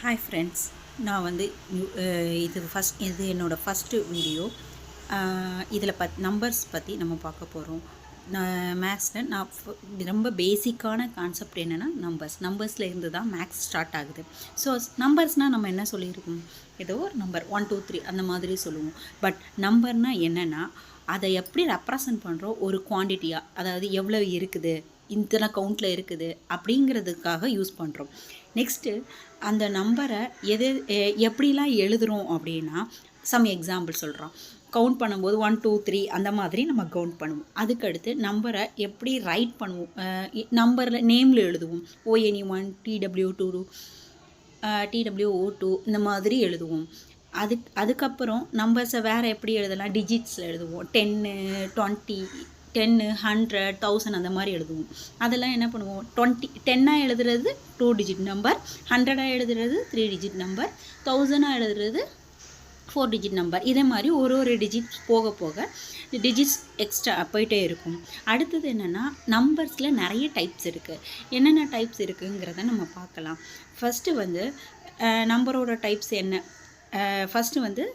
Hi friends, நான் வந்து இது என்னோடய ஃபஸ்ட்டு வீடியோ. இதில் நம்பர்ஸ் பற்றி நம்ம பார்க்க போகிறோம். மேக்ஸில் ரொம்ப பேசிக்கான கான்செப்ட் என்னென்னா நம்பர்ஸில் இருந்து தான் மேக்ஸ் ஸ்டார்ட் ஆகுது. ஸோ நம்பர்ஸ்னால் நம்ம என்ன சொல்லியிருக்கோம், ஏதோ ஒரு நம்பர் 1 2 3 அந்த மாதிரி சொல்லுவோம். பட் நம்பர்னால் என்னென்னா அதை எப்படி ரெப்ரசன்ட் பண்ணுறோம், ஒரு குவான்டிட்டியாக, அதாவது எவ்வளோ இருக்குது, இத்தனை கவுண்டில் இருக்குது அப்படிங்கிறதுக்காக யூஸ் பண்ணுறோம். நெக்ஸ்ட்டு அந்த நம்பரை எப்படிலாம் எழுதுகிறோம் அப்படின்னா, சம் எக்ஸாம்பிள் சொல்கிறோம். கவுண்ட் பண்ணும்போது 1 2 3 அந்த மாதிரி நம்ம கவுண்ட் பண்ணுவோம். அதுக்கடுத்து நம்பரை எப்படி ரைட் பண்ணுவோம், நம்பரில் நேமில் எழுதுவோம். ONE1 TW2 TWO2 இந்த மாதிரி எழுதுவோம். அதுக்கப்புறம் நம்பர்ஸை வேறு எப்படி எழுதலாம், டிஜிட்ஸில் எழுதுவோம். 10 20 10 100 1000 அந்த மாதிரி எழுதுவோம். அதெல்லாம் என்ன பண்ணுவோம், 10 எழுதுறது 2 டிஜிட் நம்பர், 100 எழுதுறது 3 டிஜிட் நம்பர், 1000 எழுதுறது 4 டிஜிட் நம்பர். இதே மாதிரி ஒரு டிஜிட் போக போக டிஜிட்ஸ் எக்ஸ்ட்ரா போயிட்டே இருக்கும். அடுத்தது என்னென்னா, நம்பர்ஸில் நிறைய டைப்ஸ் இருக்குது. என்னென்ன டைப்ஸ் இருக்குங்கிறத நம்ம பார்க்கலாம். ஃபஸ்ட்டு வந்து நம்பரோட டைப்ஸ் என்ன, ஃபஸ்ட்டு வந்து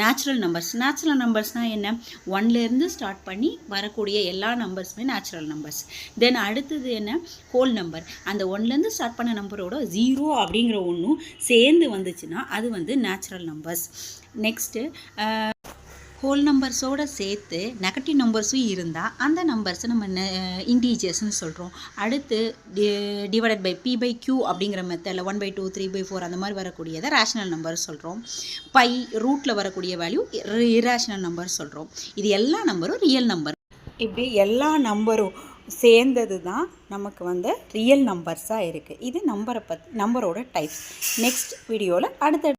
நேச்சுரல் நம்பர்ஸ்னால் என்ன, 1லேருந்து ஸ்டார்ட் பண்ணி வரக்கூடிய எல்லா நம்பர்ஸுமே நேச்சுரல் நம்பர்ஸ். தென் அடுத்தது என்ன, ஹோல் நம்பர். அந்த 1லேருந்து ஸ்டார்ட் பண்ண நம்பரோட 0 அப்படிங்கிற ஒன்றும் சேர்ந்து வந்துச்சுன்னா அது வந்து நேச்சுரல் நம்பர்ஸ். நெக்ஸ்ட்டு ஹோல் நம்பர்ஸோடு சேர்த்து நெகட்டிவ் நம்பர்ஸும் இருந்தால் அந்த நம்பர்ஸை நம்ம இன்டீஜர்ஸ்னு சொல்கிறோம். அடுத்து டிவைடட் பை P/Q அப்படிங்கிற மெத்தடில் 1/2 3/4 அந்த மாதிரி வரக்கூடியதை ரேஷனல் நம்பர் சொல்கிறோம். பை ரூட்டில் வரக்கூடிய வேல்யூ இரேஷனல் நம்பர் சொல்கிறோம். இது எல்லா நம்பரும் ரியல் நம்பர். இப்படி எல்லா நம்பரும் சேர்ந்தது தான் நமக்கு வந்து ரியல் நம்பர்ஸாக இருக்குது. இது நம்பரோட டைப்ஸ். நெக்ஸ்ட் வீடியோவில் அடுத்த